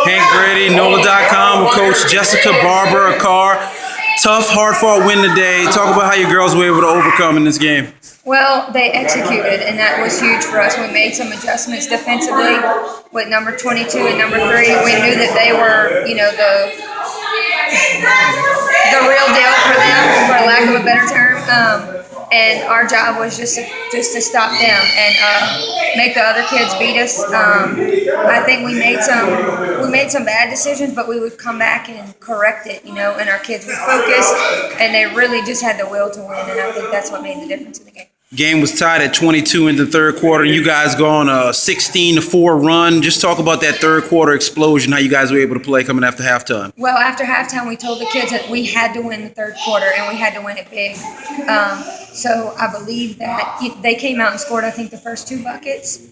Hank Brady, NOLA.com with Coach Jessica Barber, Karr. Tough, hard-fought win today. Talk about how your girls were able to overcome in this game. Well, they executed, and that was huge for us. We made some adjustments defensively with number 22 and number 3. We knew that they were, the real deal for them, for lack of a better term. And our job was just to stop them and make the other kids beat us. I think we made some bad decisions, but we would come back and correct it, and our kids were focused, and they really just had the will to win, and I think that's what made the difference in the game. Game was tied at 22 in the third quarter. You guys go on a 16-4 run. Just talk about that third quarter explosion, how you guys were able to play coming after halftime. Well, after halftime, we told the kids that we had to win the third quarter, and we had to win it big. So I believe that they came out and scored, I think, the first 2 buckets.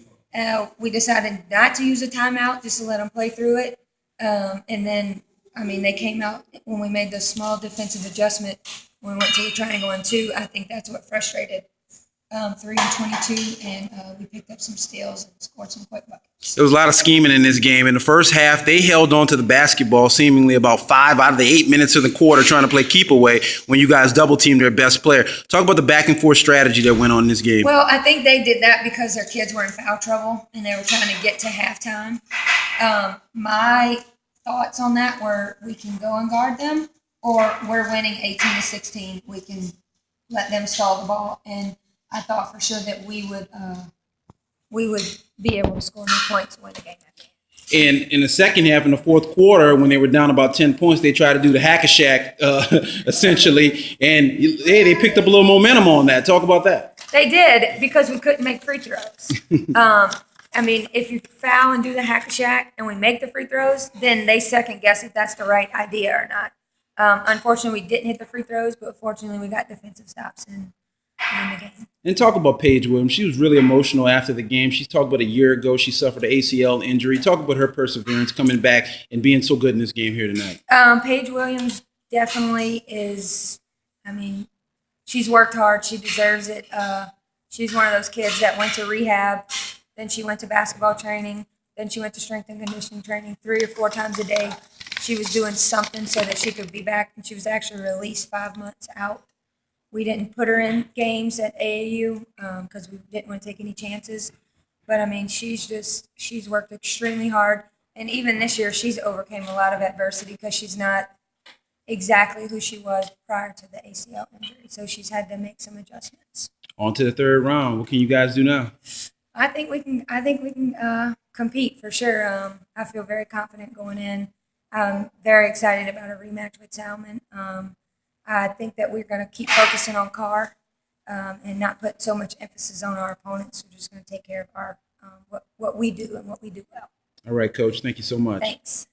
We decided not to use a timeout, just to let them play through it. And then, they came out when we made the small defensive adjustment when we went to the triangle and 2. I think that's what frustrated 3 and 22, and we picked up some steals and scored some quick buckets. There was a lot of scheming in this game. In the first half, they held on to the basketball seemingly about 5 out of the 8 minutes of the quarter trying to play keep away when you guys double-teamed their best player. Talk about the back-and-forth strategy that went on in this game. Well, I think they did that because their kids were in foul trouble, and they were trying to get to halftime. My thoughts on that were we can go and guard them, or we're winning 18-16. We can let them stall the ball, and I thought for sure that we would be able to score more points and win the game. And in the second half, in the fourth quarter, when they were down about 10 points, they tried to do the hack-a-shack, essentially, and they picked up a little momentum on that. Talk about that. They did, because we couldn't make free throws. If you foul and do the hack-a-shack and we make the free throws, then they second-guess if that's the right idea or not. Unfortunately, we didn't hit the free throws, but fortunately, we got defensive stops and win the game. And talk about Paige Williams. She was really emotional after the game. She talked about a year ago she suffered an ACL injury. Talk about her perseverance coming back and being so good in this game here tonight. Paige Williams definitely is, she's worked hard. She deserves it. She's one of those kids that went to rehab, then she went to basketball training, then she went to strength and conditioning training 3 or 4 times a day. She was doing something so that she could be back, and she was actually released 5 months out. We didn't put her in games at AAU because we didn't want to take any chances. But, she's worked extremely hard. And even this year, she's overcame a lot of adversity because she's not exactly who she was prior to the ACL injury. So she's had to make some adjustments. On to the third round. What can you guys do now? I think we can compete for sure. I feel very confident going in. I'm very excited about a rematch with Salmon. I think that we're going to keep focusing on Karr and not put so much emphasis on our opponents. We're just going to take care of our what we do and what we do well. All right, Coach. Thank you so much. Thanks.